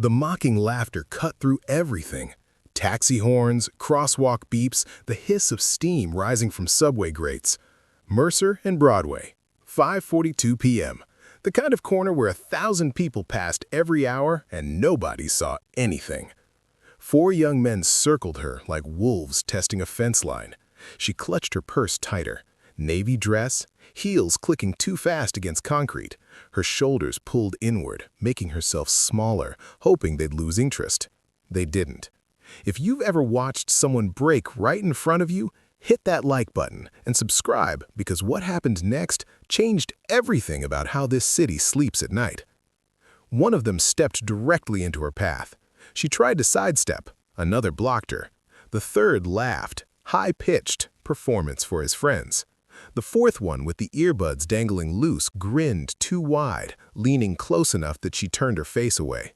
The mocking laughter cut through everything. Taxi horns, crosswalk beeps, the hiss of steam rising from subway grates. Mercer and Broadway, 5:42 p.m. The kind of corner where 1,000 people passed every hour and nobody saw anything. 4 young men circled her like wolves testing a fence line. She clutched her purse tighter. Navy dress, heels clicking too fast against concrete. Her shoulders pulled inward, making herself smaller, hoping they'd lose interest. They didn't. If you've ever watched someone break right in front of you, hit that like button and subscribe, because what happened next changed everything about how this city sleeps at night. One of them stepped directly into her path. She tried to sidestep. Another blocked her. The third laughed, high-pitched performance for his friends. The fourth one, with the earbuds dangling loose, grinned too wide, leaning close enough that she turned her face away.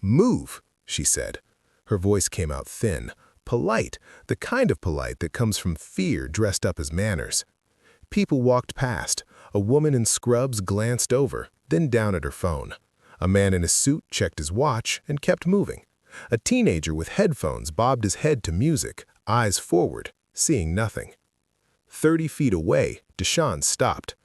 "Move," she said. Her voice came out thin, polite, the kind of polite that comes from fear dressed up as manners. People walked past. A woman in scrubs glanced over, then down at her phone. A man in a suit checked his watch and kept moving. A teenager with headphones bobbed his head to music, eyes forward, seeing nothing. 30 feet away, Deshaun stopped.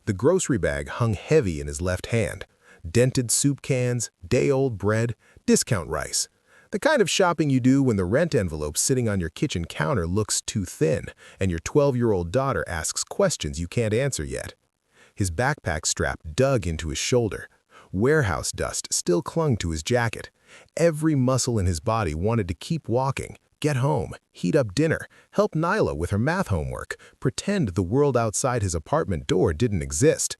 The grocery bag hung heavy in his left hand. Dented soup cans, day-old bread, discount rice. The kind of shopping you do when the rent envelope sitting on your kitchen counter looks too thin and your 12-year-old daughter asks questions you can't answer yet. His backpack strap dug into his shoulder. Warehouse dust still clung to his jacket. Every muscle in his body wanted to keep walking, get home, heat up dinner, help Nyla with her math homework, pretend the world outside his apartment door didn't exist.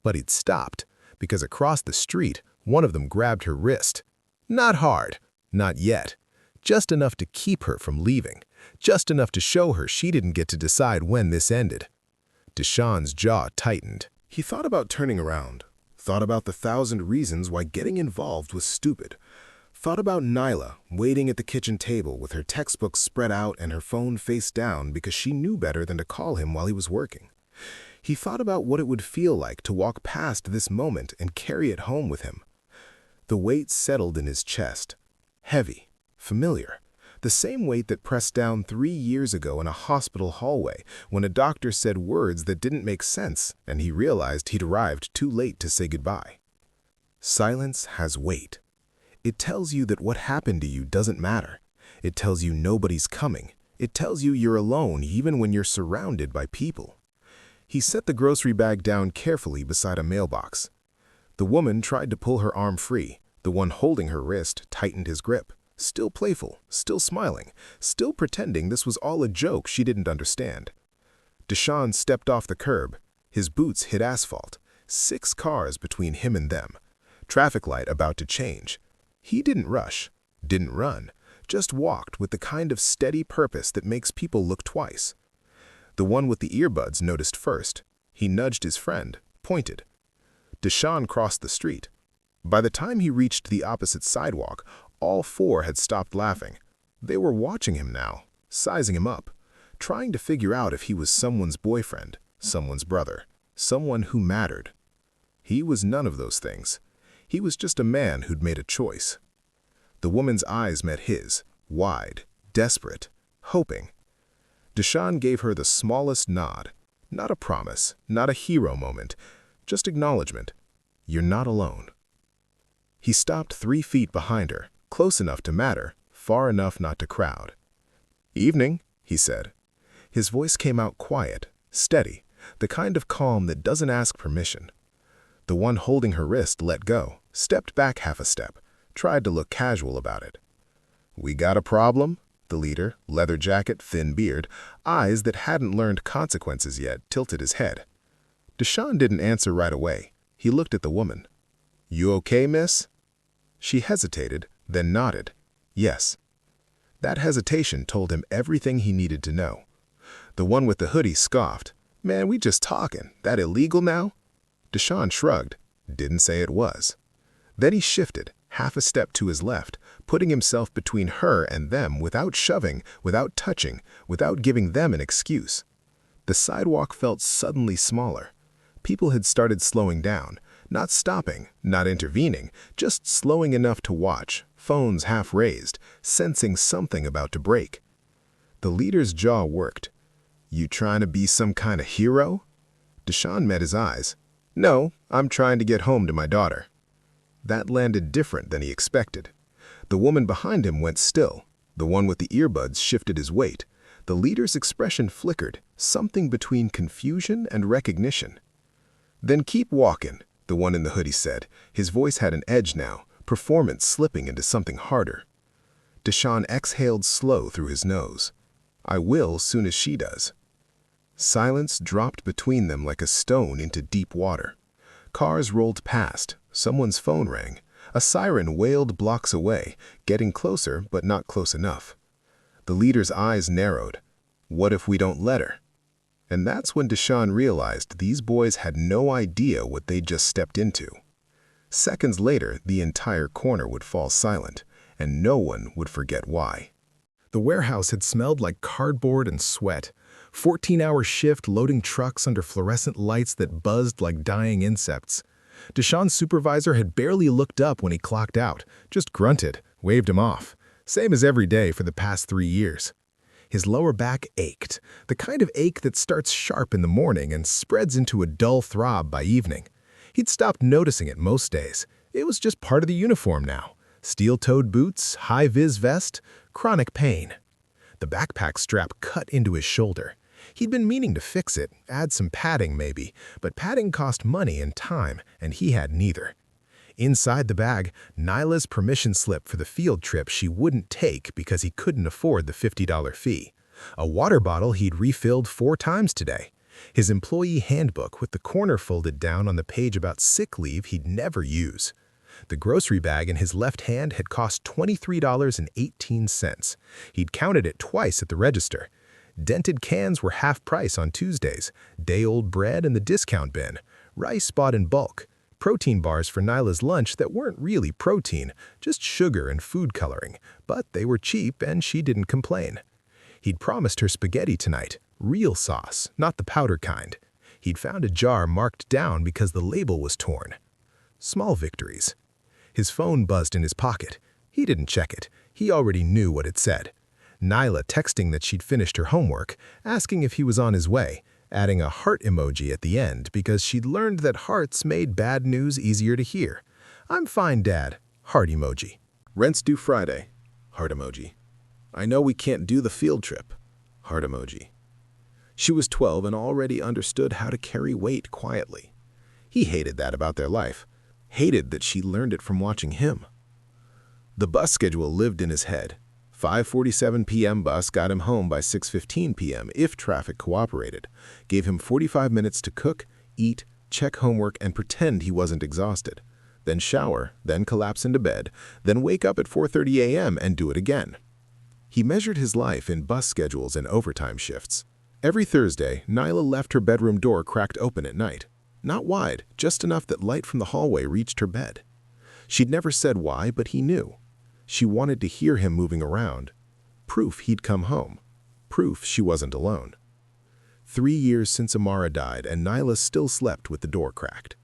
But he'd stopped, because across the street, one of them grabbed her wrist. Not hard. Not yet. Just enough to keep her from leaving. Just enough to show her she didn't get to decide when this ended. Deshaun's jaw tightened. He thought about turning around. Thought about the 1,000 reasons why getting involved was stupid. Thought about Nyla waiting at the kitchen table with her textbook spread out and her phone face down because she knew better than to call him while he was working. He thought about what it would feel like to walk past this moment and carry it home with him. The weight settled in his chest. Heavy, familiar, the same weight that pressed down 3 years ago in a hospital hallway when a doctor said words that didn't make sense and he realized he'd arrived too late to say goodbye. Silence has weight. It tells you that what happened to you doesn't matter. It tells you nobody's coming. It tells you you're alone even when you're surrounded by people. He set the grocery bag down carefully beside a mailbox. The woman tried to pull her arm free. The one holding her wrist tightened his grip, still playful, still smiling, still pretending this was all a joke she didn't understand. Deshaun stepped off the curb. His boots hit asphalt. 6 cars between him and them. Traffic light about to change. He didn't rush, didn't run, just walked with the kind of steady purpose that makes people look twice. The one with the earbuds noticed first. He nudged his friend, pointed. Deshaun crossed the street. By the time he reached the opposite sidewalk, all 4 had stopped laughing. They were watching him now, sizing him up, trying to figure out if he was someone's boyfriend, someone's brother, someone who mattered. He was none of those things. He was just a man who'd made a choice. The woman's eyes met his, wide, desperate, hoping. Deshaun gave her the smallest nod. Not a promise, not a hero moment, just acknowledgement. You're not alone. He stopped 3 feet behind her, close enough to matter, far enough not to crowd. "Evening," he said. His voice came out quiet, steady, the kind of calm that doesn't ask permission. The one holding her wrist let go, stepped back half a step, tried to look casual about it. "We got a problem?" The leader, leather jacket, thin beard, eyes that hadn't learned consequences yet, tilted his head. Deshaun didn't answer right away. He looked at the woman. "You okay, miss?" She hesitated, then nodded. Yes. That hesitation told him everything he needed to know. The one with the hoodie scoffed. "Man, we just talking. That illegal now?" Deshaun shrugged. Didn't say it was. Then he shifted, half a step to his left, putting himself between her and them without shoving, without touching, without giving them an excuse. The sidewalk felt suddenly smaller. People had started slowing down, Not stopping, not intervening, just slowing enough to watch, phones half raised, sensing something about to break. The leader's jaw worked. "You trying to be some kind of hero?" Deshaun met his eyes. "No, I'm trying to get home to my daughter." That landed different than he expected. The woman behind him went still. The one with the earbuds shifted his weight. The leader's expression flickered, something between confusion and recognition. "Then keep walking," the one in the hoodie said. His voice had an edge now, performance slipping into something harder. Deshaun exhaled slow through his nose. "I will soon as she does." Silence dropped between them like a stone into deep water. Cars rolled past. Someone's phone rang. A siren wailed blocks away, getting closer but not close enough. The leader's eyes narrowed. "What if we don't let her?" And that's when Deshaun realized these boys had no idea what they'd just stepped into. Seconds later, the entire corner would fall silent, and no one would forget why. The warehouse had smelled like cardboard and sweat. 14-hour shift loading trucks under fluorescent lights that buzzed like dying insects. Deshaun's supervisor had barely looked up when he clocked out, just grunted, waved him off. Same as every day for the past 3 years. His lower back ached, the kind of ache that starts sharp in the morning and spreads into a dull throb by evening. He'd stopped noticing it most days. It was just part of the uniform now. Steel-toed boots, high-vis vest, chronic pain. The backpack strap cut into his shoulder. He'd been meaning to fix it, add some padding maybe, but padding cost money and time, and he had neither. Inside the bag, Nyla's permission slip for the field trip she wouldn't take because he couldn't afford the $50 fee. A water bottle he'd refilled 4 times today. His employee handbook with the corner folded down on the page about sick leave he'd never use. The grocery bag in his left hand had cost $23.18. He'd counted it twice at the register. Dented cans were half price on Tuesdays, day-old bread in the discount bin, rice bought in bulk, protein bars for Nyla's lunch that weren't really protein, just sugar and food coloring, but they were cheap and she didn't complain. He'd promised her spaghetti tonight, real sauce, not the powder kind. He'd found a jar marked down because the label was torn. Small victories. His phone buzzed in his pocket. He didn't check it. He already knew what it said. Nyla texting that she'd finished her homework, asking if he was on his way, adding a heart emoji at the end because she'd learned that hearts made bad news easier to hear. "I'm fine, Dad." Heart emoji. "Rent's due Friday." Heart emoji. "I know we can't do the field trip." Heart emoji. She was 12 and already understood how to carry weight quietly. He hated that about their life. Hated that she learned it from watching him. The bus schedule lived in his head. 5:47 p.m. bus got him home by 6:15 p.m. if traffic cooperated. Gave him 45 minutes to cook, eat, check homework, and pretend he wasn't exhausted. Then shower, then collapse into bed, then wake up at 4:30 a.m. and do it again. He measured his life in bus schedules and overtime shifts. Every Thursday, Nyla left her bedroom door cracked open at night. Not wide, just enough that light from the hallway reached her bed. She'd never said why, but he knew. She wanted to hear him moving around. Proof he'd come home. Proof she wasn't alone. 3 years since Amara died, and Nyla still slept with the door cracked.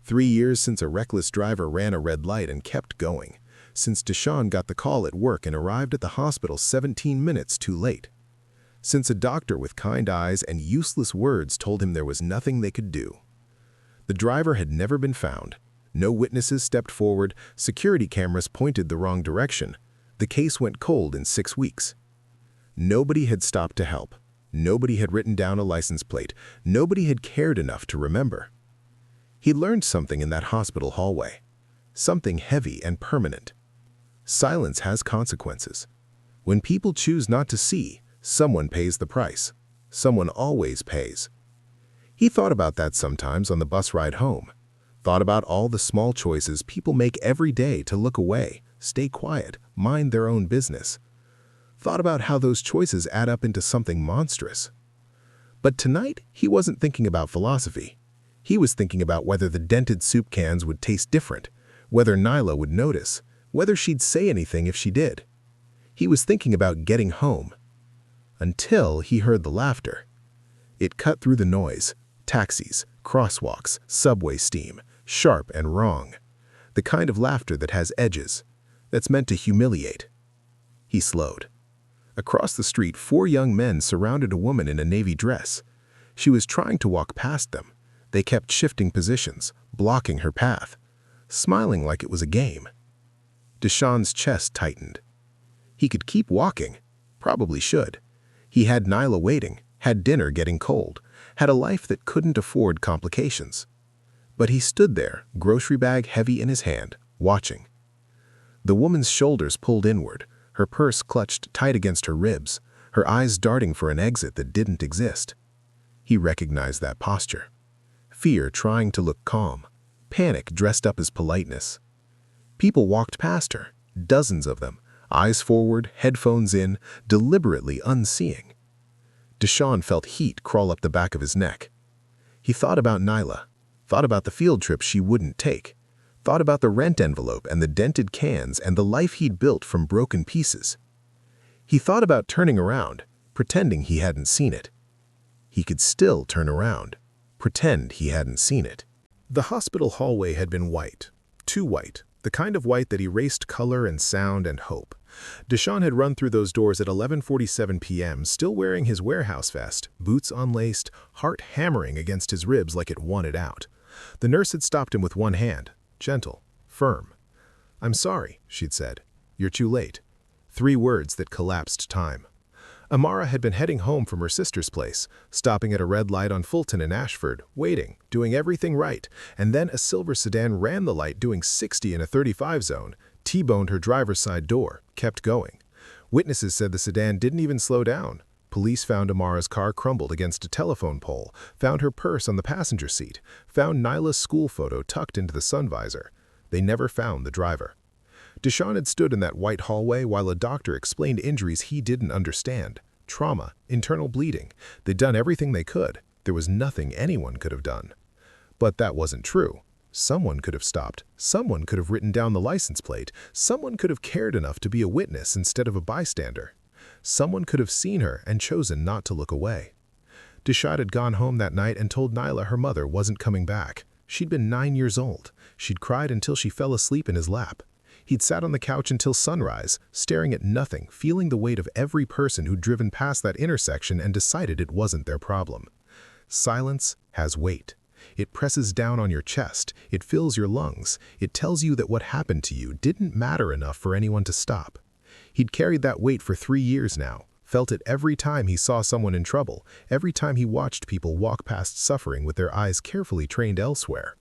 3 years since a reckless driver ran a red light and kept going. Since Deshaun got the call at work and arrived at the hospital 17 minutes too late. Since a doctor with kind eyes and useless words told him there was nothing they could do. The driver had never been found. No witnesses stepped forward, security cameras pointed the wrong direction. The case went cold in 6 weeks. Nobody had stopped to help. Nobody had written down a license plate. Nobody had cared enough to remember. He learned something in that hospital hallway. Something heavy and permanent. Silence has consequences. When people choose not to see, someone pays the price. Someone always pays. He thought about that sometimes on the bus ride home. Thought about all the small choices people make every day to look away, stay quiet, mind their own business. Thought about how those choices add up into something monstrous. But tonight, he wasn't thinking about philosophy. He was thinking about whether the dented soup cans would taste different, whether Nyla would notice, whether she'd say anything if she did. He was thinking about getting home. Until he heard the laughter. It cut through the noise. Taxis, crosswalks, subway steam, sharp and wrong. The kind of laughter that has edges, that's meant to humiliate. He slowed. Across the street, 4 young men surrounded a woman in a navy dress. She was trying to walk past them. They kept shifting positions, blocking her path, smiling like it was a game. Deshawn's chest tightened. He could keep walking, probably should. He had Nyla waiting, had dinner getting cold, had a life that couldn't afford complications. But he stood there, grocery bag heavy in his hand, watching. The woman's shoulders pulled inward, her purse clutched tight against her ribs, her eyes darting for an exit that didn't exist. He recognized that posture. Fear trying to look calm, panic dressed up as politeness. People walked past her, dozens of them, eyes forward, headphones in, deliberately unseeing. Deshawn felt heat crawl up the back of his neck. He thought about Nyla, thought about the field trip she wouldn't take, thought about the rent envelope and the dented cans and the life he'd built from broken pieces. He thought about turning around, pretending he hadn't seen it. He could still turn around, pretend he hadn't seen it. The hospital hallway had been white, too white, the kind of white that erased color and sound and hope. Deshawn had run through those doors at 11:47 p.m., still wearing his warehouse vest, boots unlaced, heart hammering against his ribs like it wanted out. The nurse had stopped him with one hand, gentle, firm. "I'm sorry," she'd said. "You're too late." 3 words that collapsed time. Amara had been heading home from her sister's place, stopping at a red light on Fulton and Ashford, waiting, doing everything right, and then a silver sedan ran the light doing 60 in a 35 zone, T-boned her driver's side door, kept going. Witnesses said the sedan didn't even slow down. Police found Amara's car crumbled against a telephone pole, found her purse on the passenger seat, found Nyla's school photo tucked into the sun visor. They never found the driver. Deshawn had stood in that white hallway while a doctor explained injuries he didn't understand. Trauma, internal bleeding. They'd done everything they could. There was nothing anyone could have done. But that wasn't true. Someone could have stopped. Someone could have written down the license plate. Someone could have cared enough to be a witness instead of a bystander. Someone could have seen her and chosen not to look away. Deshawn had gone home that night and told Nyla her mother wasn't coming back. She'd been 9 years old. She'd cried until she fell asleep in his lap. He'd sat on the couch until sunrise, staring at nothing, feeling the weight of every person who'd driven past that intersection and decided it wasn't their problem. Silence has weight. It presses down on your chest, it fills your lungs, it tells you that what happened to you didn't matter enough for anyone to stop. He'd carried that weight for 3 years now, felt it every time he saw someone in trouble, every time he watched people walk past suffering with their eyes carefully trained elsewhere.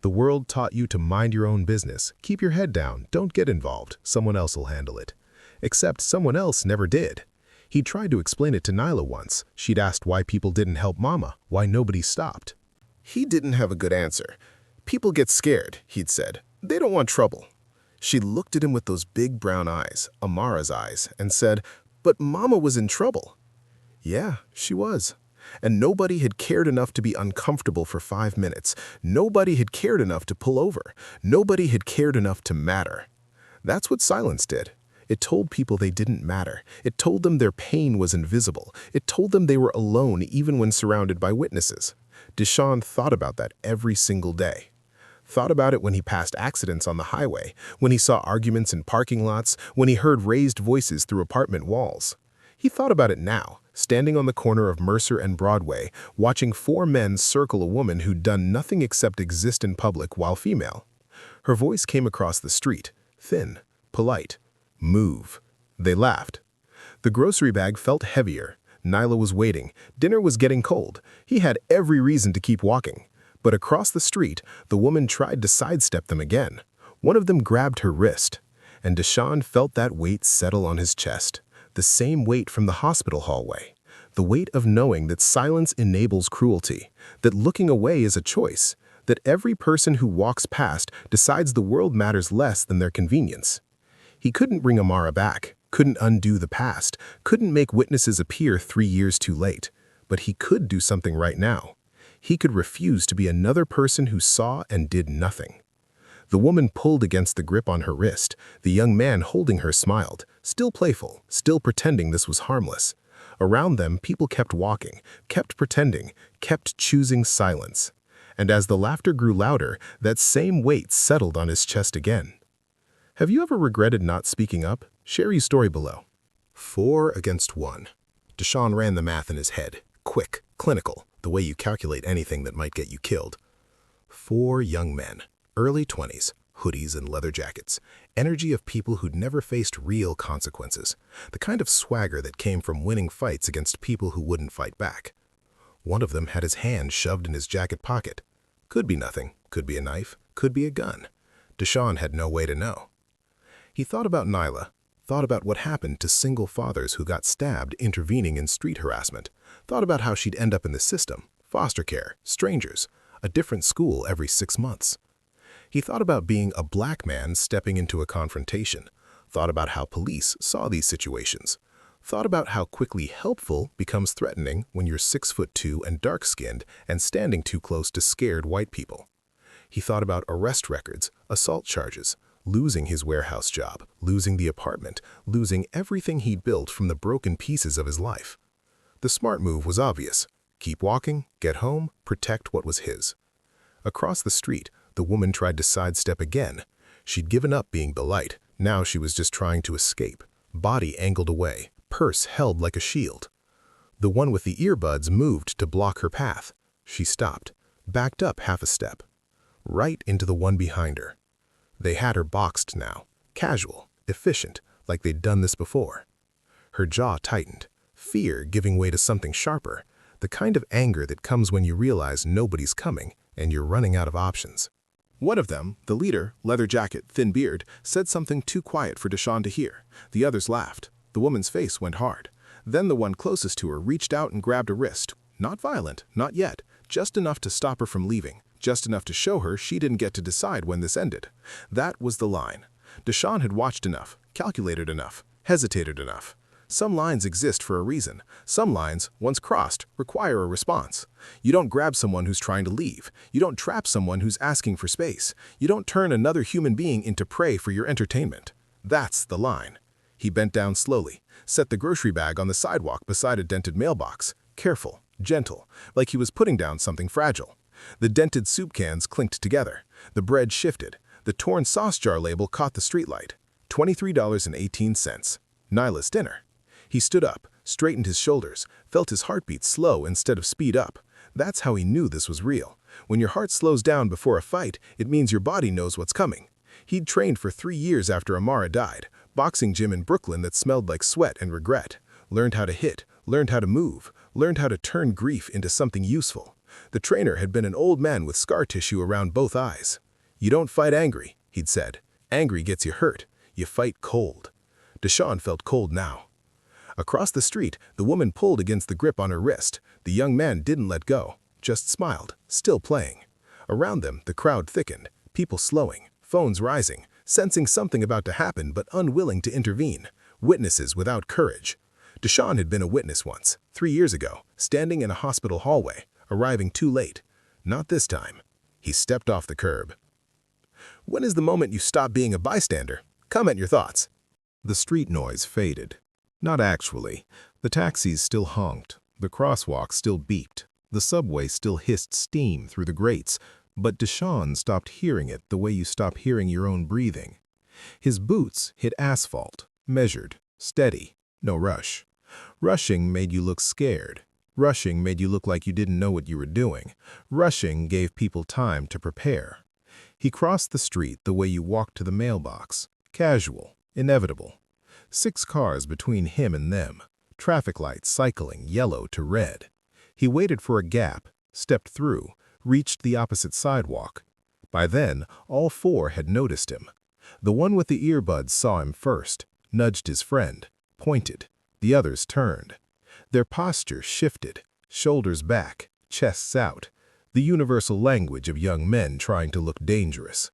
The world taught you to mind your own business, keep your head down, don't get involved, someone else will handle it. Except someone else never did. He tried to explain it to Nyla once. She'd asked why people didn't help Mama, why nobody stopped. He didn't have a good answer. "People get scared," he'd said. "They don't want trouble." She looked at him with those big brown eyes, Amara's eyes, and said, "But Mama was in trouble." Yeah, she was. And nobody had cared enough to be uncomfortable for 5 minutes. Nobody had cared enough to pull over. Nobody had cared enough to matter. That's what silence did. It told people they didn't matter. It told them their pain was invisible. It told them they were alone even when surrounded by witnesses. Deshawn thought about that every single day. Thought about it when he passed accidents on the highway, when he saw arguments in parking lots, when he heard raised voices through apartment walls. He thought about it now, standing on the corner of Mercer and Broadway, watching 4 men circle a woman who'd done nothing except exist in public while female. Her voice came across the street, thin, polite. "Move." They laughed. The grocery bag felt heavier. Nyla was waiting. Dinner was getting cold. He had every reason to keep walking. But across the street, the woman tried to sidestep them again. One of them grabbed her wrist, and Deshawn felt that weight settle on his chest. The same weight from the hospital hallway. The weight of knowing that silence enables cruelty, that looking away is a choice, that every person who walks past decides the world matters less than their convenience. He couldn't bring Amara back, couldn't undo the past, couldn't make witnesses appear 3 years too late, but he could do something right now. He could refuse to be another person who saw and did nothing. The woman pulled against the grip on her wrist. The young man holding her smiled, still playful, still pretending this was harmless. Around them, people kept walking, kept pretending, kept choosing silence. And as the laughter grew louder, that same weight settled on his chest again. Have you ever regretted not speaking up? Share your story below. 4 against 1. Deshawn ran the math in his head. Quick, clinical, the way you calculate anything that might get you killed. 4 young men, early 20s, hoodies and leather jackets, energy of people who'd never faced real consequences, the kind of swagger that came from winning fights against people who wouldn't fight back. One of them had his hand shoved in his jacket pocket. Could be nothing, could be a knife, could be a gun. Deshawn had no way to know. He thought about Nyla, thought about what happened to single fathers who got stabbed intervening in street harassment, thought about how she'd end up in the system, foster care, strangers, a different school every 6 months. He thought about being a black man stepping into a confrontation, thought about how police saw these situations, thought about how quickly helpful becomes threatening when you're 6'2" and dark-skinned and standing too close to scared white people. He thought about arrest records, assault charges, losing his warehouse job, losing the apartment, losing everything he'd built from the broken pieces of his life. The smart move was obvious. Keep walking, get home, protect what was his. Across the street, the woman tried to sidestep again. She'd given up being the light. Now she was just trying to escape. Body angled away, purse held like a shield. The one with the earbuds moved to block her path. She stopped, backed up half a step, right into the one behind her. They had her boxed now, casual, efficient, like they'd done this before. Her jaw tightened, fear giving way to something sharper, the kind of anger that comes when you realize nobody's coming and you're running out of options. One of them, the leader, leather jacket, thin beard, said something too quiet for Deshawn to hear. The others laughed. The woman's face went hard. Then the one closest to her reached out and grabbed a wrist. Not violent, not yet, just enough to stop her from leaving. Just enough to show her she didn't get to decide when this ended. That was the line. Deshawn had watched enough, calculated enough, hesitated enough. Some lines exist for a reason. Some lines, once crossed, require a response. You don't grab someone who's trying to leave. You don't trap someone who's asking for space. You don't turn another human being into prey for your entertainment. That's the line. He bent down slowly, set the grocery bag on the sidewalk beside a dented mailbox. Careful, gentle, like he was putting down something fragile. The dented soup cans clinked together. The bread shifted. The torn sauce jar label caught the streetlight. $23.18. Nyla's dinner. He stood up, straightened his shoulders, felt his heartbeat slow instead of speed up. That's how he knew this was real. When your heart slows down before a fight, it means your body knows what's coming. He'd trained for 3 years after Amara died, boxing gym in Brooklyn that smelled like sweat and regret. Learned how to hit, learned how to move, learned how to turn grief into something useful. The trainer had been an old man with scar tissue around both eyes. You don't fight angry, he'd said. Angry gets you hurt. You fight cold. Deshawn felt cold now. Across the street, the woman pulled against the grip on her wrist. The young man didn't let go, just smiled, still playing. Around them, the crowd thickened, people slowing, phones rising, sensing something about to happen but unwilling to intervene. Witnesses without courage. Deshawn had been a witness once, 3 years ago, standing in a hospital hallway, arriving too late. Not this time. He stepped off the curb. When is the moment you stop being a bystander? Comment your thoughts. The street noise faded. Not actually. The taxis still honked. The crosswalk still beeped. The subway still hissed steam through the grates. But Deshawn stopped hearing it the way you stop hearing your own breathing. His boots hit asphalt, measured, steady, no rush. Rushing made you look scared. Rushing made you look like you didn't know what you were doing. Rushing gave people time to prepare. He crossed the street the way you walked to the mailbox. Casual, inevitable. 6 cars between him and them. Traffic lights cycling yellow to red. He waited for a gap, stepped through, reached the opposite sidewalk. By then, all 4 had noticed him. The one with the earbuds saw him first, nudged his friend, pointed. The others turned. Their posture shifted, shoulders back, chests out. The universal language of young men trying to look dangerous.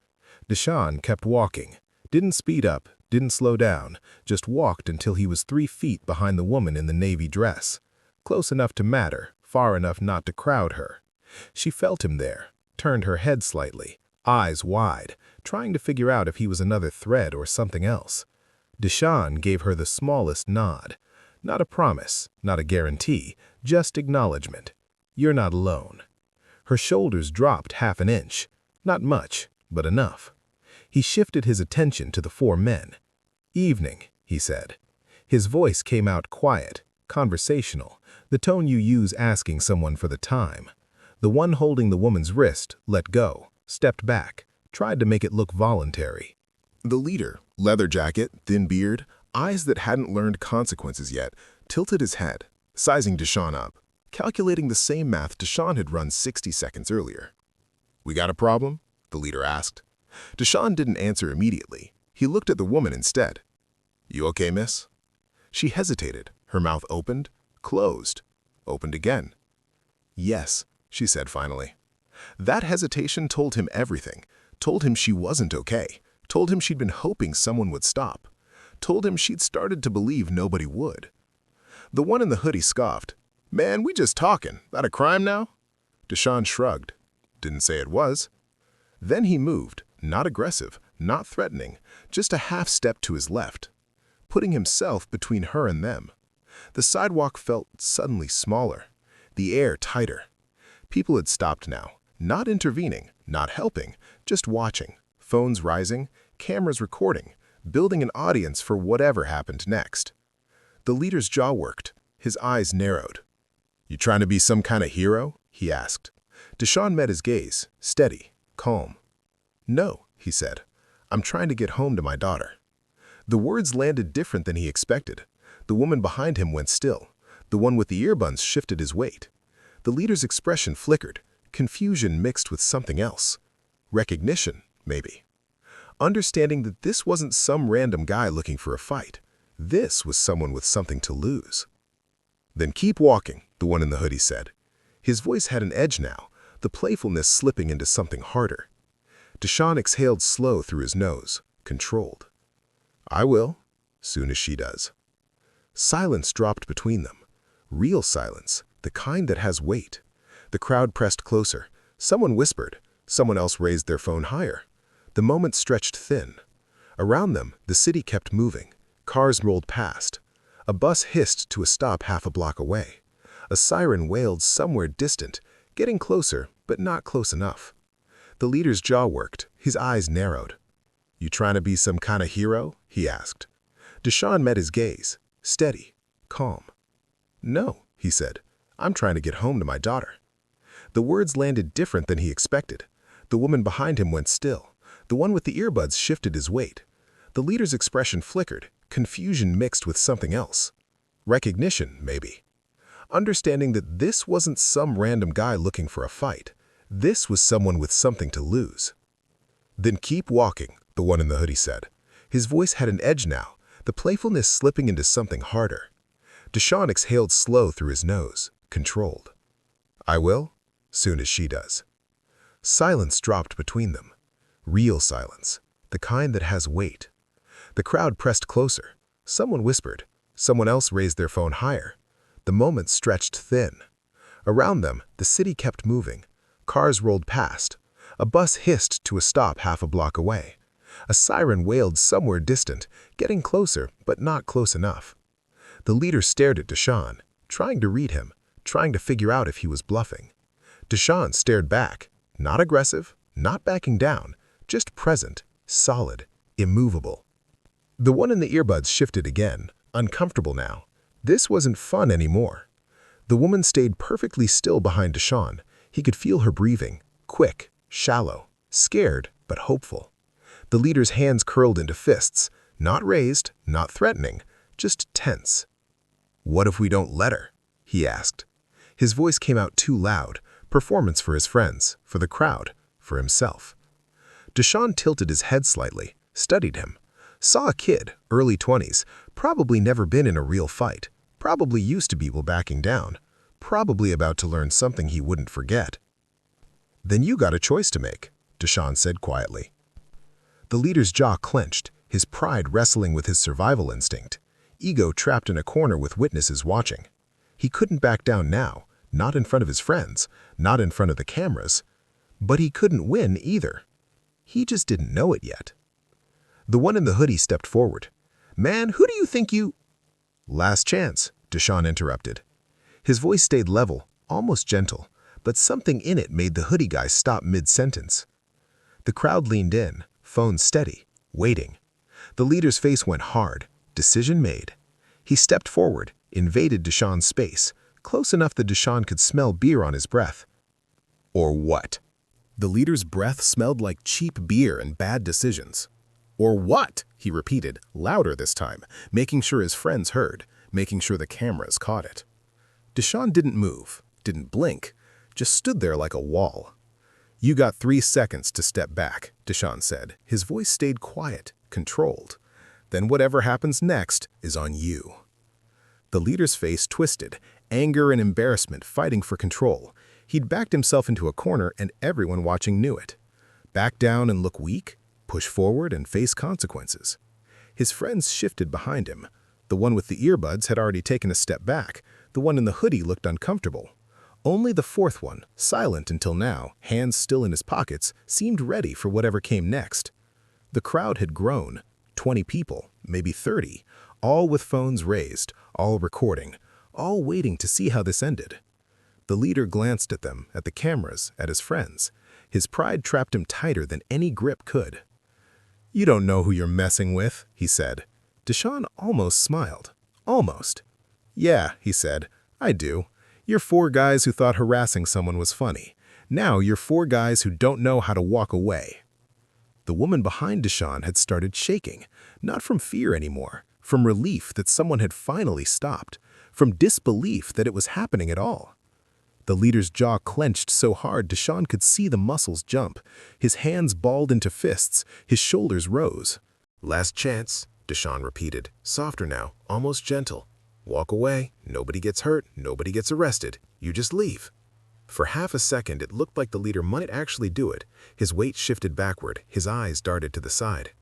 Deshawn kept walking. Didn't speed up, didn't slow down, just walked until he was 3 feet behind the woman in the navy dress. Close enough to matter, far enough not to crowd her. She felt him there, turned her head slightly, eyes wide, trying to figure out if he was another threat or something else. Deshawn gave her the smallest nod. Not a promise, not a guarantee, just acknowledgement. You're not alone. Her shoulders dropped half an inch. Not much, but enough. He shifted his attention to the four men. "Evening," he said. His voice came out quiet, conversational, the tone you use asking someone for the time. The one holding the woman's wrist let go, stepped back, tried to make it look voluntary. The leader, leather jacket, thin beard, eyes that hadn't learned consequences yet, tilted his head, sizing Deshaun up, calculating the same math Deshaun had run 60 seconds earlier. "We got a problem?" the leader asked. Deshaun didn't answer immediately. He looked at the woman instead. "You okay, miss?" She hesitated, her mouth opened, closed, opened again. "Yes," she said finally. That hesitation told him everything, told him she wasn't okay, told him she'd been hoping someone would stop, told him she'd started to believe nobody would. The one in the hoodie scoffed. "Man, we just talking. That a crime now?" Deshaun shrugged. "Didn't say it was." Then he moved, not aggressive, not threatening, just a half step to his left, putting himself between her and them. The sidewalk felt suddenly smaller, the air tighter. People had stopped now, not intervening, not helping, just watching, phones rising, cameras recording, building an audience for whatever happened next. The leader's jaw worked, his eyes narrowed. "You trying to be some kind of hero?" he asked. Deshaun met his gaze, steady, calm. "No," he said. "I'm trying to get home to my daughter." The words landed different than he expected. The woman behind him went still. The one with the earbuds shifted his weight. The leader's expression flickered, confusion mixed with something else. Recognition, maybe. Understanding that this wasn't some random guy looking for a fight. This was someone with something to lose. "Then keep walking," the one in the hoodie said. His voice had an edge now, the playfulness slipping into something harder. Deshaun exhaled slow through his nose, controlled. "I will, soon as she does." Silence dropped between them. Real silence, the kind that has weight. The crowd pressed closer. Someone whispered. Someone else raised their phone higher. The moment stretched thin. Around them, the city kept moving. Cars rolled past. A bus hissed to a stop half a block away. A siren wailed somewhere distant, getting closer, but not close enough. The leader's jaw worked, his eyes narrowed. "You trying to be some kind of hero?" he asked. Deshaun met his gaze, steady, calm. "No," he said. "I'm trying to get home to my daughter." The words landed different than he expected. The woman behind him went still. The one with the earbuds shifted his weight. The leader's expression flickered, confusion mixed with something else. Recognition, maybe. Understanding that this wasn't some random guy looking for a fight. This was someone with something to lose. "Then keep walking," the one in the hoodie said. His voice had an edge now, the playfulness slipping into something harder. Deshaun exhaled slow through his nose, controlled. "I will, soon as she does." Silence dropped between them. Real silence, the kind that has weight. The crowd pressed closer. Someone whispered. Someone else raised their phone higher. The moment stretched thin. Around them, the city kept moving. Cars rolled past. A bus hissed to a stop half a block away. A siren wailed somewhere distant, getting closer, but not close enough. The leader stared at Deshaun, trying to read him, trying to figure out if he was bluffing. Deshaun stared back, not aggressive, not backing down, just present, solid, immovable. The one in the earbuds shifted again, uncomfortable now. This wasn't fun anymore. The woman stayed perfectly still behind Deshaun. He could feel her breathing, quick, shallow, scared, but hopeful. The leader's hands curled into fists, not raised, not threatening, just tense. "What if we don't let her?" he asked. His voice came out too loud, performance for his friends, for the crowd, for himself. Deshaun tilted his head slightly, studied him. Saw a kid, early 20s, probably never been in a real fight, probably used to people backing down, probably about to learn something he wouldn't forget. "Then you got a choice to make," Deshaun said quietly. The leader's jaw clenched, his pride wrestling with his survival instinct, ego trapped in a corner with witnesses watching. He couldn't back down now, not in front of his friends, not in front of the cameras. But he couldn't win either. He just didn't know it yet. The one in the hoodie stepped forward. "Man, who do you think you—" "Last chance," Deshaun interrupted. His voice stayed level, almost gentle, but something in it made the hoodie guy stop mid-sentence. The crowd leaned in, phone steady, waiting. The leader's face went hard. Decision made. He stepped forward, invaded Deshawn's space, close enough that Deshawn could smell beer on his breath. Or what? The leader's breath smelled like cheap beer and bad decisions. Or what? He repeated, louder this time, making sure his friends heard, making sure the cameras caught it. Deshawn didn't move, didn't blink, just stood there like a wall. "You got 3 seconds to step back," Deshawn said. His voice stayed quiet, controlled. "Then whatever happens next is on you." The leader's face twisted, anger and embarrassment fighting for control. He'd backed himself into a corner and everyone watching knew it. Back down and look weak, push forward and face consequences. His friends shifted behind him. The one with the earbuds had already taken a step back. The one in the hoodie looked uncomfortable. Only the fourth one, silent until now, hands still in his pockets, seemed ready for whatever came next. The crowd had grown. 20 people, maybe 30, all with phones raised, all recording, all waiting to see how this ended. The leader glanced at them, at the cameras, at his friends. His pride trapped him tighter than any grip could. "You don't know who you're messing with," he said. Deshawn almost smiled. Almost. "Yeah," he said, "I do. You're 4 guys who thought harassing someone was funny. Now you're 4 guys who don't know how to walk away." The woman behind Deshawn had started shaking, not from fear anymore, from relief that someone had finally stopped, from disbelief that it was happening at all. The leader's jaw clenched so hard Deshawn could see the muscles jump. His hands balled into fists, his shoulders rose. "Last chance," Deshawn repeated, softer now, almost gentle. "Walk away, nobody gets hurt, nobody gets arrested, you just leave." For half a second it looked like the leader might actually do it. His weight shifted backward, his eyes darted to the side.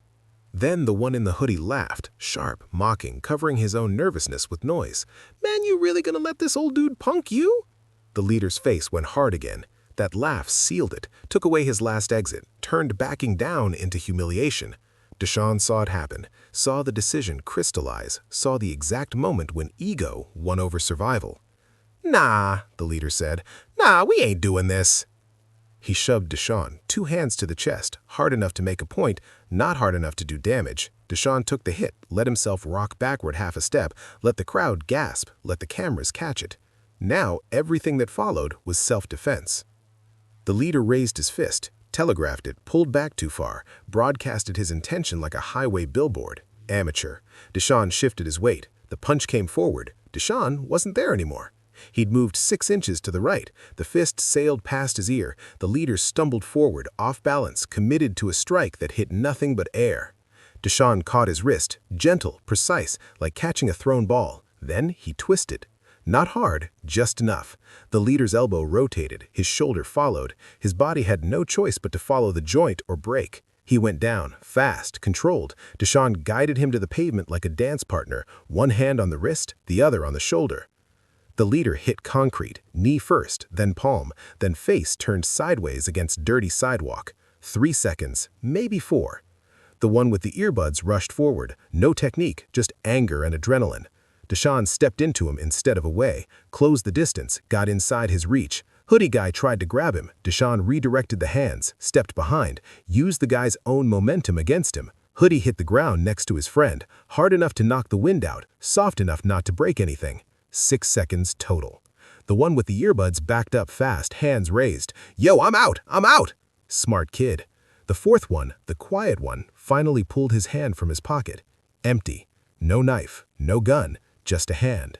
Then the one in the hoodie laughed, sharp, mocking, covering his own nervousness with noise. "Man, you really gonna let this old dude punk you?" The leader's face went hard again. That laugh sealed it, took away his last exit, turned backing down into humiliation. Deshawn saw it happen, saw the decision crystallize, saw the exact moment when ego won over survival. "Nah," the leader said. "Nah, we ain't doing this." He shoved Deshawn, 2 hands to the chest, hard enough to make a point, not hard enough to do damage. Deshawn took the hit, let himself rock backward half a step, let the crowd gasp, let the cameras catch it. Now everything that followed was self-defense. The leader raised his fist, telegraphed it, pulled back too far, broadcasted his intention like a highway billboard. Amateur. Deshawn shifted his weight. The punch came forward. Deshawn wasn't there anymore. He'd moved 6 inches to the right. The fist sailed past his ear. The leader stumbled forward, off balance, committed to a strike that hit nothing but air. Deshawn caught his wrist, gentle, precise, like catching a thrown ball. Then he twisted. Not hard, just enough. The leader's elbow rotated, his shoulder followed. His body had no choice but to follow the joint or break. He went down, fast, controlled. Deshawn guided him to the pavement like a dance partner, one hand on the wrist, the other on the shoulder. The leader hit concrete, knee first, then palm, then face turned sideways against dirty sidewalk. 3 seconds, maybe 4. The one with the earbuds rushed forward, no technique, just anger and adrenaline. Deshawn stepped into him instead of away, closed the distance, got inside his reach. Hoodie guy tried to grab him. Deshawn redirected the hands, stepped behind, used the guy's own momentum against him. Hoodie hit the ground next to his friend, hard enough to knock the wind out, soft enough not to break anything. 6 seconds total. The one with the earbuds backed up fast, hands raised. "Yo, I'm out! I'm out!" Smart kid. The fourth one, the quiet one, finally pulled his hand from his pocket. Empty. No knife, no gun. Just a hand.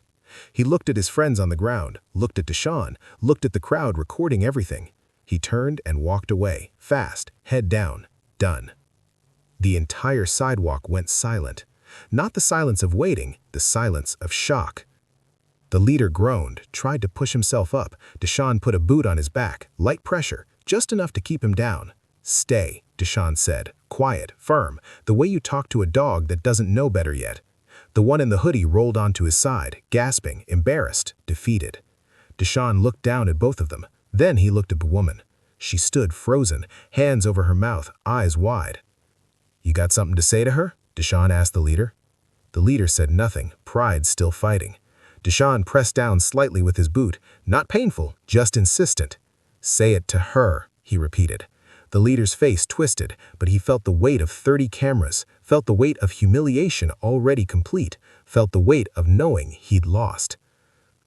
He looked at his friends on the ground, looked at Deshawn, looked at the crowd recording everything. He turned and walked away, fast, head down, done. The entire sidewalk went silent. Not the silence of waiting, the silence of shock. The leader groaned, tried to push himself up. Deshawn put a boot on his back, light pressure, just enough to keep him down. "Stay," Deshawn said, quiet, firm, the way you talk to a dog that doesn't know better yet. The one in the hoodie rolled onto his side, gasping, embarrassed, defeated. Deshawn looked down at both of them. Then he looked at the woman. She stood frozen, hands over her mouth, eyes wide. "You got something to say to her?" Deshawn asked the leader. The leader said nothing, pride still fighting. Deshawn pressed down slightly with his boot, not painful, just insistent. Say it to her, he repeated. The leader's face twisted, but he felt the weight of 30 cameras, felt the weight of humiliation already complete, felt the weight of knowing he'd lost.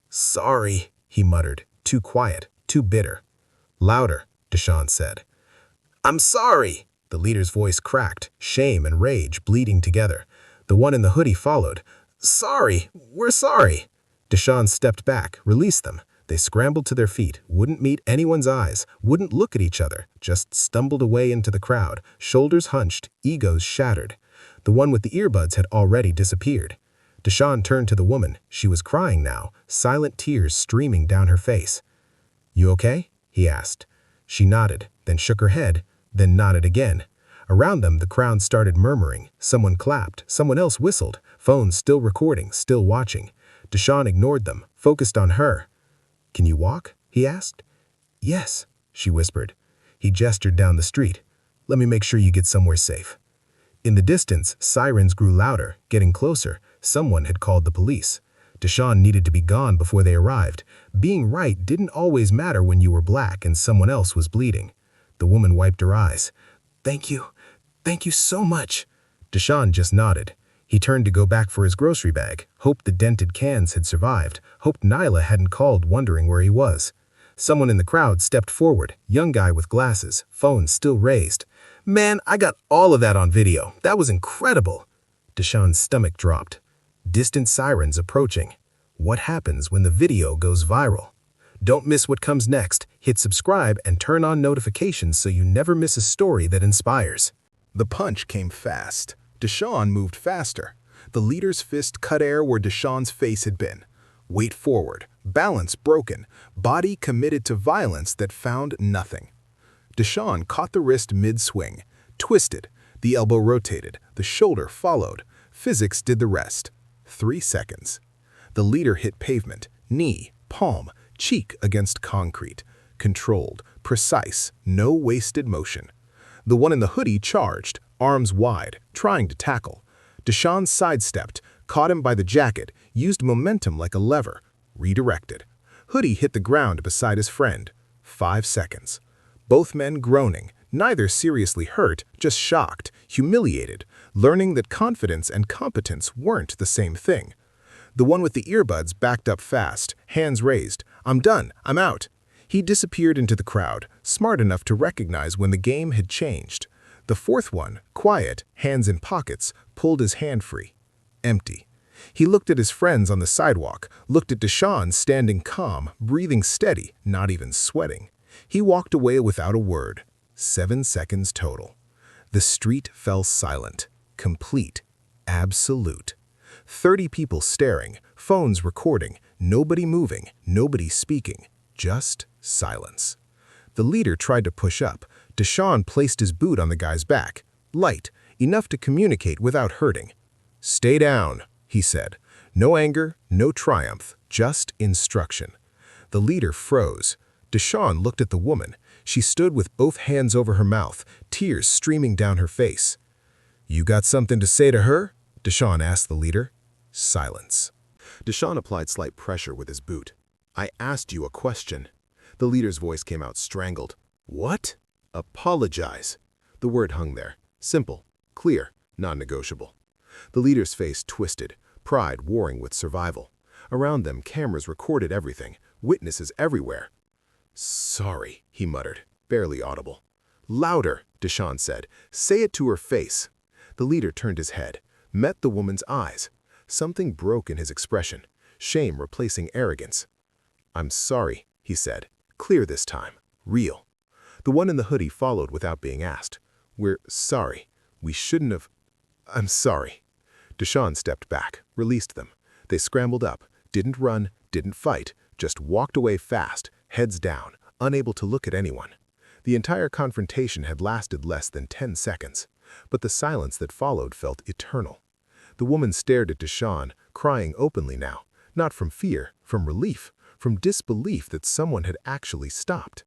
Sorry, he muttered, too quiet, too bitter. Louder, Deshawn said. I'm sorry. The leader's voice cracked, shame and rage bleeding together. The one in the hoodie followed. Sorry, we're sorry. Deshawn stepped back, released them. They scrambled to their feet, wouldn't meet anyone's eyes, wouldn't look at each other, just stumbled away into the crowd, shoulders hunched, egos shattered. The one with the earbuds had already disappeared. Deshawn turned to the woman. She was crying now, silent tears streaming down her face. You okay? He asked. She nodded, then shook her head, then nodded again. Around them, the crowd started murmuring. Someone clapped, someone else whistled, phones still recording, still watching. Deshawn ignored them, focused on her. Can you walk? He asked. Yes, she whispered. He gestured down the street. Let me make sure you get somewhere safe. In the distance, sirens grew louder, getting closer. Someone had called the police. Deshawn needed to be gone before they arrived. Being right didn't always matter when you were black and someone else was bleeding. The woman wiped her eyes. Thank you. Thank you so much. Deshawn just nodded. He turned to go back for his grocery bag, hoped the dented cans had survived, hoped Nyla hadn't called wondering where he was. Someone in the crowd stepped forward, young guy with glasses, phone still raised. Man, I got all of that on video. That was incredible. Deshawn's stomach dropped. Distant sirens approaching. What happens when the video goes viral? Don't miss what comes next. Hit subscribe and turn on notifications so you never miss a story that inspires. The punch came fast. Deshawn moved faster. The leader's fist cut air where Deshawn's face had been. Weight forward, balance broken, body committed to violence that found nothing. Deshawn caught the wrist mid-swing, twisted. The elbow rotated, the shoulder followed. Physics did the rest. 3 seconds. The leader hit pavement, knee, palm, cheek against concrete. Controlled, precise, no wasted motion. The one in the hoodie charged, arms wide, trying to tackle. Deshawn sidestepped, caught him by the jacket, used momentum like a lever, redirected. Hoodie hit the ground beside his friend. 5 seconds. Both men groaning, neither seriously hurt, just shocked, humiliated, learning that confidence and competence weren't the same thing. The one with the earbuds backed up fast, hands raised. I'm done, I'm out. He disappeared into the crowd, smart enough to recognize when the game had changed. The fourth one, quiet, hands in pockets, pulled his hand free. Empty. He looked at his friends on the sidewalk, looked at Deshawn standing calm, breathing steady, not even sweating. He walked away without a word. 7 seconds total. The street fell silent, complete, absolute. 30 people staring, phones recording, nobody moving, nobody speaking, just silence. The leader tried to push up. Deshawn placed his boot on the guy's back. Light, enough to communicate without hurting. Stay down, he said. No anger, no triumph, just instruction. The leader froze. Deshawn looked at the woman. She stood with both hands over her mouth, tears streaming down her face. You got something to say to her? Deshawn asked the leader. Silence. Deshawn applied slight pressure with his boot. I asked you a question. The leader's voice came out strangled. What? Apologize. The word hung there. Simple, clear, non-negotiable. The leader's face twisted, pride warring with survival. Around them, cameras recorded everything, witnesses everywhere. Sorry, he muttered, barely audible. Louder, Deshawn said. Say it to her face. The leader turned his head, met the woman's eyes. Something broke in his expression, shame replacing arrogance. I'm sorry, he said. Clear this time. Real. The one in the hoodie followed without being asked. We're sorry. We shouldn't have... I'm sorry. Deshawn stepped back, released them. They scrambled up, didn't run, didn't fight, just walked away fast, heads down, unable to look at anyone. The entire confrontation had lasted less than 10 seconds, but the silence that followed felt eternal. The woman stared at Deshawn, crying openly now, not from fear, from relief, from disbelief that someone had actually stopped.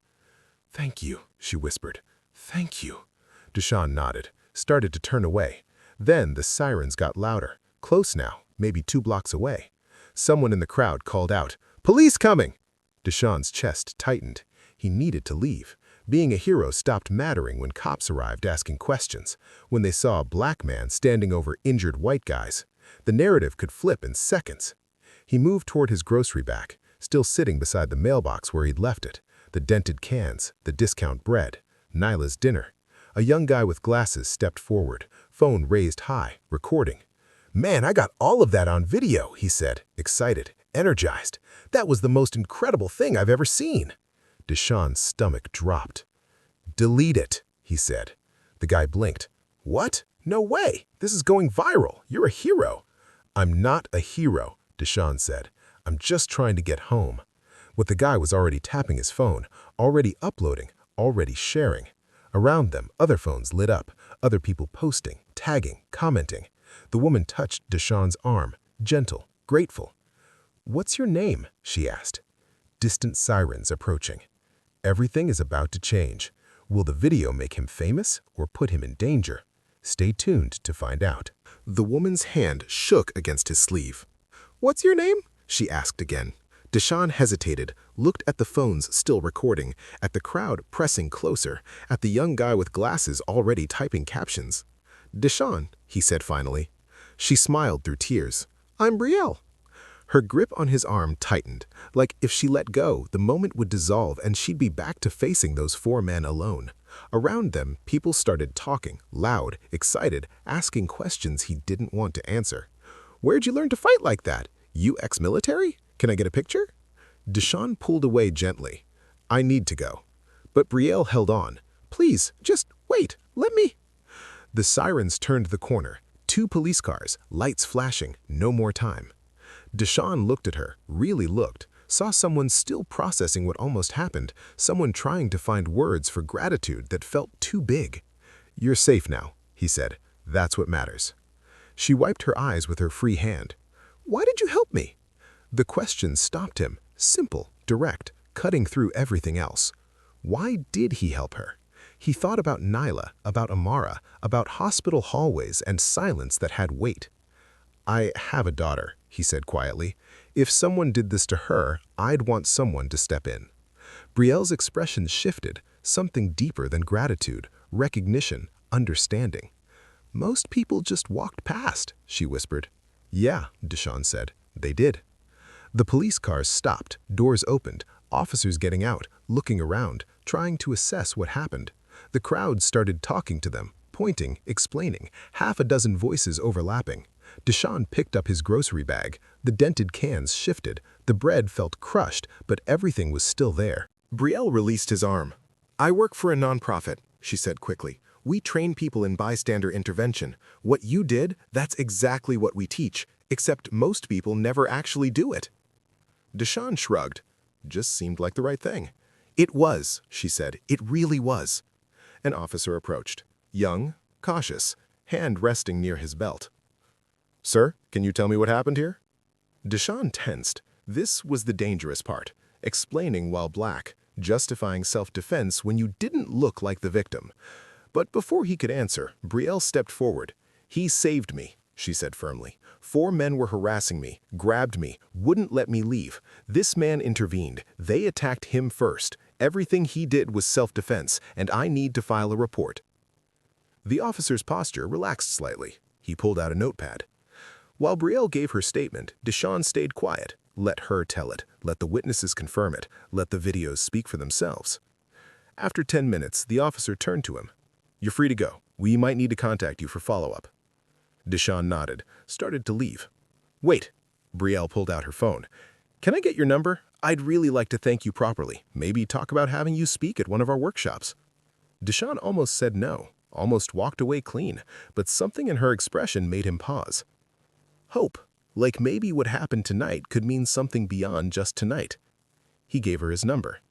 Thank you, she whispered. Thank you. Deshawn nodded, started to turn away. Then the sirens got louder, close now, maybe 2 blocks away. Someone in the crowd called out, Police coming! Deshawn's chest tightened. He needed to leave. Being a hero stopped mattering when cops arrived asking questions, when they saw a black man standing over injured white guys. The narrative could flip in seconds. He moved toward his grocery bag, still sitting beside the mailbox where he'd left it. The dented cans, the discount bread, Nyla's dinner. A young guy with glasses stepped forward, phone raised high, recording. "Man, I got all of that on video," he said, excited, energized. "That was the most incredible thing I've ever seen." Deshawn's stomach dropped. "Delete it," he said. The guy blinked. "What? No way. This is going viral. You're a hero." "I'm not a hero," Deshawn said. "I'm just trying to get home." But the guy was already tapping his phone, already uploading, already sharing. Around them, other phones lit up, other people posting, tagging, commenting. The woman touched Deshawn's arm, gentle, grateful. "What's your name?" she asked. Distant sirens approaching. Everything is about to change. Will the video make him famous or put him in danger? Stay tuned to find out. The woman's hand shook against his sleeve. "What's your name?" she asked again. Deshawn hesitated, looked at the phones still recording, at the crowd pressing closer, at the young guy with glasses already typing captions. "Deshawn," he said finally. She smiled through tears. "I'm Brielle." Her grip on his arm tightened, like if she let go, the moment would dissolve and she'd be back to facing those four men alone. Around them, people started talking, loud, excited, asking questions he didn't want to answer. "Where'd you learn to fight like that? You ex-military? Can I get a picture?" Deshawn pulled away gently. "I need to go." But Brielle held on. "Please, just wait, let me." The sirens turned the corner. 2 police cars, lights flashing, no more time. Deshawn looked at her, really looked, saw someone still processing what almost happened, someone trying to find words for gratitude that felt too big. "You're safe now," he said. "That's what matters." She wiped her eyes with her free hand. "Why did you help me?" The question stopped him, simple, direct, cutting through everything else. Why did he help her? He thought about Nyla, about Amara, about hospital hallways and silence that had weight. "I have a daughter," he said quietly. "If someone did this to her, I'd want someone to step in." Brielle's expression shifted, something deeper than gratitude, recognition, understanding. "Most people just walked past," she whispered. "Yeah," Deshawn said. "They did." The police cars stopped, doors opened, officers getting out, looking around, trying to assess what happened. The crowd started talking to them, pointing, explaining, half a dozen voices overlapping. Deshawn picked up his grocery bag. The dented cans shifted. The bread felt crushed, but everything was still there. Brielle released his arm. "I work for a nonprofit," she said quickly. "We train people in bystander intervention. What you did, that's exactly what we teach, except most people never actually do it." Deshawn shrugged. Just seemed like the right thing. "It was," she said. "It really was." An officer approached. Young, cautious, hand resting near his belt. "Sir, can you tell me what happened here?" Deshawn tensed. This was the dangerous part. Explaining while black, justifying self-defense when you didn't look like the victim. But before he could answer, Brielle stepped forward. "He saved me," she said firmly. "4 men were harassing me, grabbed me, wouldn't let me leave. This man intervened. They attacked him first. Everything he did was self-defense, and I need to file a report." The officer's posture relaxed slightly. He pulled out a notepad. While Brielle gave her statement, Deshawn stayed quiet. Let her tell it. Let the witnesses confirm it. Let the videos speak for themselves. After 10 minutes, the officer turned to him. "You're free to go. We might need to contact you for follow-up." Deshawn nodded, started to leave. "Wait." Brielle pulled out her phone. "Can I get your number? I'd really like to thank you properly. Maybe talk about having you speak at one of our workshops." Deshawn almost said no, almost walked away clean, but something in her expression made him pause. Hope, like maybe what happened tonight could mean something beyond just tonight. He gave her his number.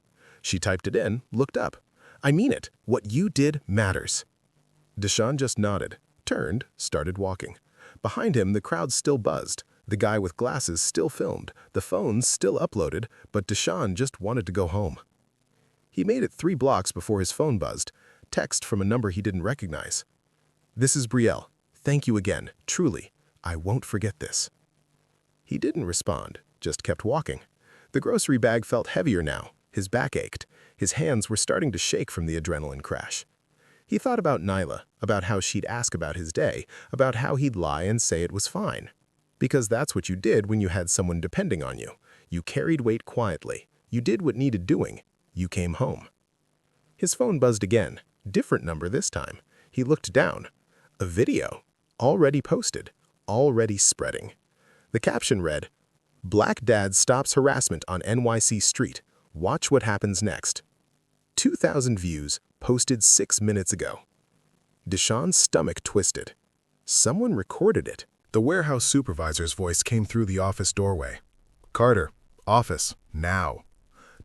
She typed it in, looked up. "I mean it. What you did matters." Deshawn just nodded, turned, started walking. Behind him, the crowd still buzzed. The guy with glasses still filmed, the phones still uploaded, but Deshawn just wanted to go home. He made it 3 blocks before his phone buzzed. Text from a number he didn't recognize. "This is Brielle. Thank you again, truly. I won't forget this." He didn't respond, just kept walking. The grocery bag felt heavier now. His back ached. His hands were starting to shake from the adrenaline crash. He thought about Nyla, about how she'd ask about his day, about how he'd lie and say it was fine. Because that's what you did when you had someone depending on you. You carried weight quietly. You did what needed doing. You came home. His phone buzzed again. Different number this time. He looked down. A video. Already posted. Already spreading. The caption read, "Black Dad stops harassment on NYC street. Watch what happens next." 2,000 views, posted 6 minutes ago. Deshawn's stomach twisted. Someone recorded it. The warehouse supervisor's voice came through the office doorway. "Carter, office, now."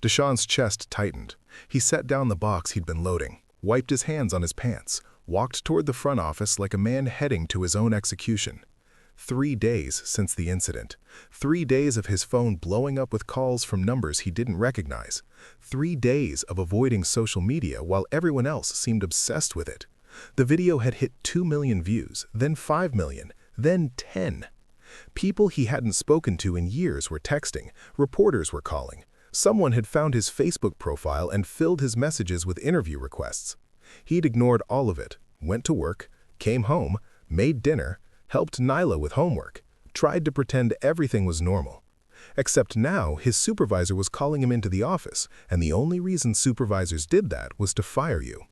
Deshawn's chest tightened. He set down the box he'd been loading, wiped his hands on his pants, walked toward the front office like a man heading to his own execution. 3 days since the incident. 3 days of his phone blowing up with calls from numbers he didn't recognize. 3 days of avoiding social media while everyone else seemed obsessed with it. The video had hit 2 million views, then 5 million, then 10. People he hadn't spoken to in years were texting. Reporters were calling. Someone had found his Facebook profile and filled his messages with interview requests. He'd ignored all of it, went to work, came home, made dinner, helped Nyla with homework, tried to pretend everything was normal. Except now, his supervisor was calling him into the office, and the only reason supervisors did that was to fire you.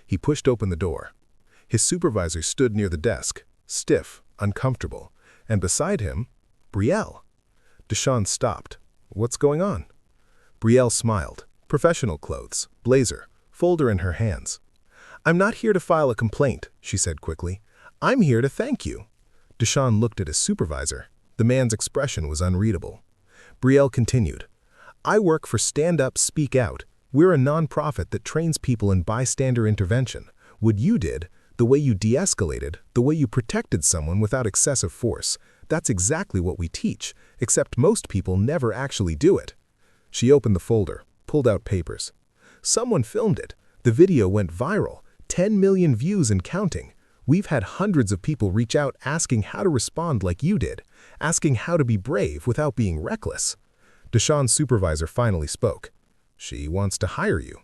He pushed open the door. His supervisor stood near the desk, stiff, uncomfortable, and beside him, Brielle. Deshawn stopped. "What's going on?" Brielle smiled. Professional clothes, blazer, folder in her hands. "I'm not here to file a complaint," she said quickly. "I'm here to thank you." Deshawn looked at his supervisor. The man's expression was unreadable. Brielle continued, "I work for Stand Up, Speak Out. We're a nonprofit that trains people in bystander intervention. What you did, the way you de-escalated, the way you protected someone without excessive force, that's exactly what we teach, except most people never actually do it." She opened the folder, pulled out papers. "Someone filmed it. The video went viral. 10 million views and counting. We've had hundreds of people reach out asking how to respond like you did, asking how to be brave without being reckless." Deshawn's supervisor finally spoke. "She wants to hire you."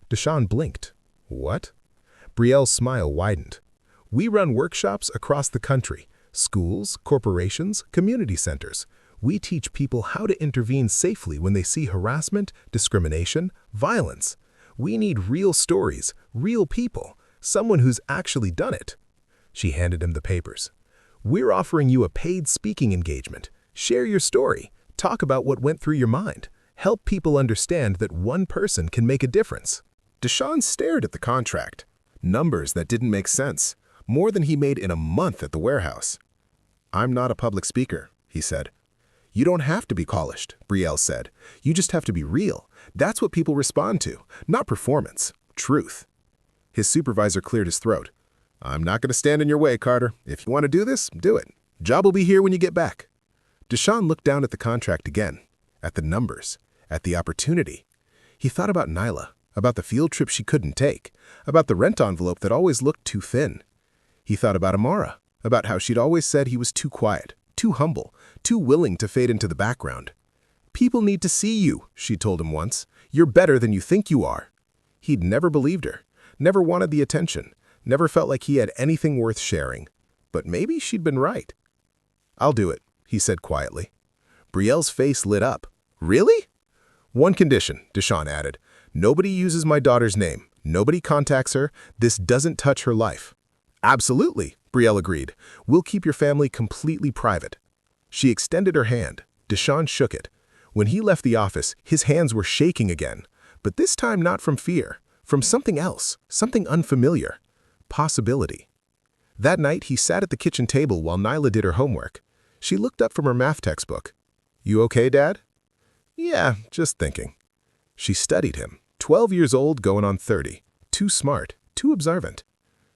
Deshawn blinked. "What?" Brielle's smile widened. "We run workshops across the country. Schools, corporations, community centers. We teach people how to intervene safely when they see harassment, discrimination, violence. We need real stories, real people, someone who's actually done it." She handed him the papers. "We're offering you a paid speaking engagement. Share your story. Talk about what went through your mind. Help people understand that one person can make a difference." Deshawn stared at the contract. Numbers that didn't make sense. More than he made in a month at the warehouse. "I'm not a public speaker," he said. "You don't have to be polished," Brielle said. "You just have to be real. That's what people respond to, not performance, truth." His supervisor cleared his throat. "I'm not going to stand in your way, Carter. If you want to do this, do it. Job will be here when you get back." Deshawn looked down at the contract again, at the numbers, at the opportunity. He thought about Nyla, about the field trip she couldn't take, about the rent envelope that always looked too thin. He thought about Amara, about how she'd always said he was too quiet, too humble, too willing to fade into the background. "People need to see you," she told him once. "You're better than you think you are." He'd never believed her, never wanted the attention, never felt like he had anything worth sharing. But maybe she'd been right. "I'll do it," he said quietly. Brielle's face lit up. "Really?" "One condition," Deshawn added. "Nobody uses my daughter's name. Nobody contacts her. This doesn't touch her life." "Absolutely," Brielle agreed. "We'll keep your family completely private." She extended her hand. Deshawn shook it. When he left the office, his hands were shaking again. But this time not from fear, from something else, something unfamiliar. Possibility. That night, he sat at the kitchen table while Nyla did her homework. She looked up from her math textbook. "You okay, Dad?" "Yeah, just thinking." She studied him. 12 years old, going on 30. Too smart, too observant.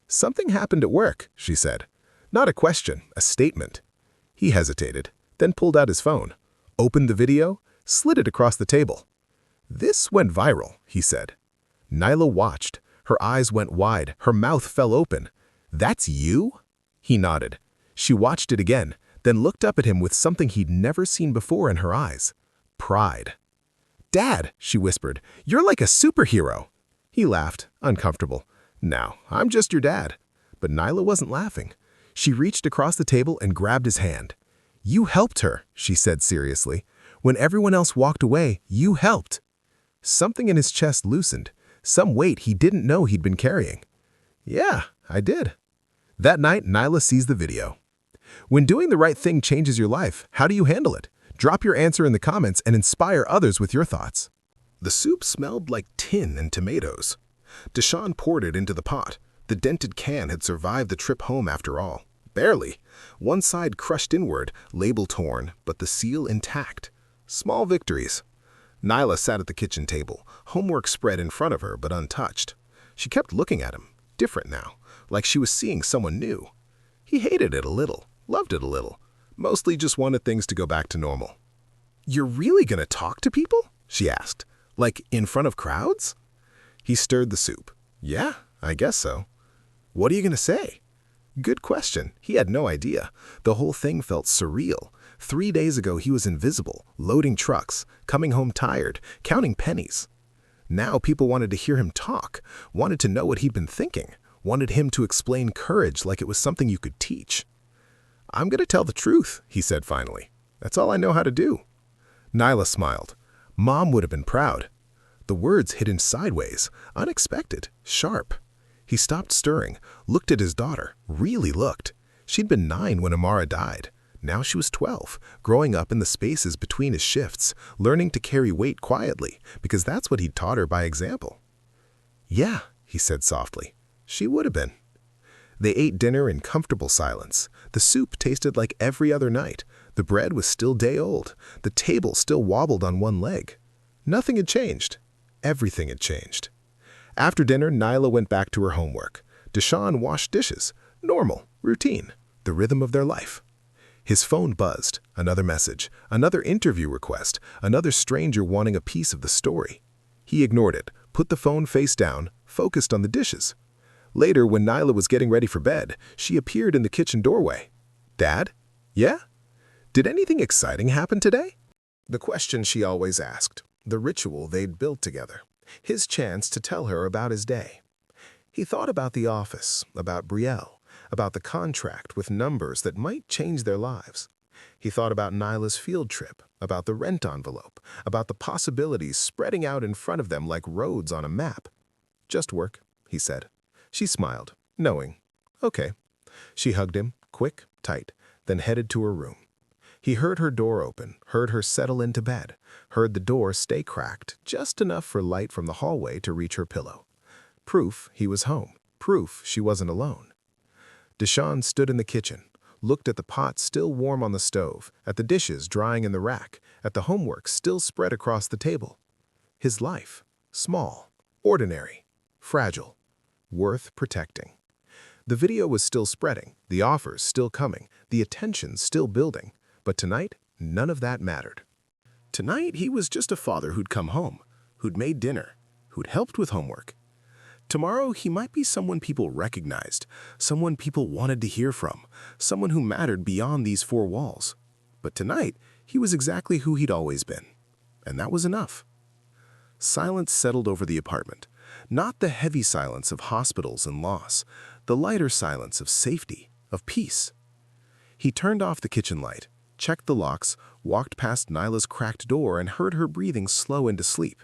"Something happened at work," she said. Not a question, a statement. He hesitated, then pulled out his phone, opened the video, slid it across the table. "This went viral," he said. Nyla watched. Her eyes went wide, her mouth fell open. "That's you?" He nodded. She watched it again, then looked up at him with something he'd never seen before in her eyes. Pride. "Dad," she whispered, "you're like a superhero." He laughed, uncomfortable. "No, I'm just your dad." But Nyla wasn't laughing. She reached across the table and grabbed his hand. "You helped her," she said seriously. "When everyone else walked away, you helped." Something in his chest loosened, some weight he didn't know he'd been carrying. "Yeah, I did." That night, Nyla sees the video. When doing the right thing changes your life, how do you handle it? Drop your answer in the comments and inspire others with your thoughts. The soup smelled like tin and tomatoes. Deshawn poured it into the pot. The dented can had survived the trip home after all. Barely. One side crushed inward, label torn, but the seal intact. Small victories. Nyla sat at the kitchen table, homework spread in front of her but untouched. She kept looking at him, different now, like she was seeing someone new. He hated it a little, loved it a little, mostly just wanted things to go back to normal. "You're really gonna talk to people?" she asked. "Like in front of crowds?" He stirred the soup. "Yeah, I guess so." "What are you gonna say?" Good question. He had no idea. The whole thing felt surreal. 3 days ago he was invisible, loading trucks, coming home tired, counting pennies. Now people wanted to hear him talk, wanted to know what he'd been thinking, wanted him to explain courage like it was something you could teach. "I'm gonna tell the truth," he said finally. "That's all I know how to do." Nyla smiled. Mom would have been proud. The words hidden sideways, unexpected, sharp. He stopped stirring, looked at his daughter, really looked. She'd been 9 when Amara died. Now she was 12, growing up in the spaces between his shifts, learning to carry weight quietly, because that's what he'd taught her by example. "Yeah," he said softly. "She would have been." They ate dinner in comfortable silence. The soup tasted like every other night. The bread was still day old. The table still wobbled on one leg. Nothing had changed. Everything had changed. After dinner, Nyla went back to her homework. Deshawn washed dishes. Normal, routine, the rhythm of their life. His phone buzzed. Another message, another interview request, another stranger wanting a piece of the story. He ignored it, put the phone face down, focused on the dishes. Later, when Nyla was getting ready for bed, she appeared in the kitchen doorway. "Dad? Yeah? Did anything exciting happen today?" The question she always asked, the ritual they'd built together, his chance to tell her about his day. He thought about the office, about Brielle, about the contract with numbers that might change their lives. He thought about Nyla's field trip, about the rent envelope, about the possibilities spreading out in front of them like roads on a map. "Just work," he said. She smiled, knowing. Okay. She hugged him, quick, tight, then headed to her room. He heard her door open, heard her settle into bed, heard the door stay cracked, just enough for light from the hallway to reach her pillow. Proof he was home, proof she wasn't alone. Deshawn stood in the kitchen, looked at the pot still warm on the stove, at the dishes drying in the rack, at the homework still spread across the table. His life, small, ordinary, fragile, worth protecting. The video was still spreading, the offers still coming, the attention still building, but tonight, none of that mattered. Tonight, he was just a father who'd come home, who'd made dinner, who'd helped with homework. Tomorrow, he might be someone people recognized, someone people wanted to hear from, someone who mattered beyond these 4 walls. But tonight, he was exactly who he'd always been. And that was enough. Silence settled over the apartment, not the heavy silence of hospitals and loss, the lighter silence of safety, of peace. He turned off the kitchen light, checked the locks, walked past Nyla's cracked door and heard her breathing slow into sleep.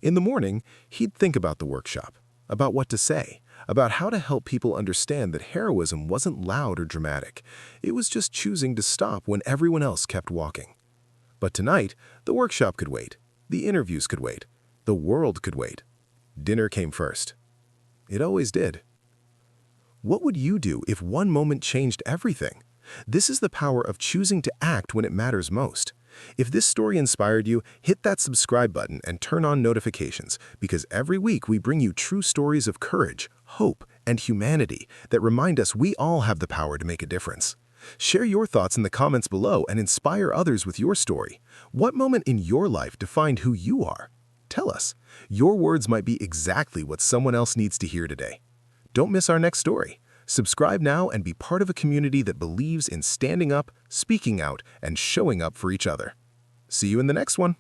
In the morning, he'd think about the workshop, about what to say, about how to help people understand that heroism wasn't loud or dramatic. It was just choosing to stop when everyone else kept walking. But tonight, the workshop could wait, the interviews could wait, the world could wait. Dinner came first. It always did. What would you do if one moment changed everything? This is the power of choosing to act when it matters most. If this story inspired you, hit that subscribe button and turn on notifications, because every week we bring you true stories of courage, hope, and humanity that remind us we all have the power to make a difference. Share your thoughts in the comments below and inspire others with your story. What moment in your life defined who you are? Tell us. Your words might be exactly what someone else needs to hear today. Don't miss our next story. Subscribe now and be part of a community that believes in standing up, speaking out, and showing up for each other. See you in the next one.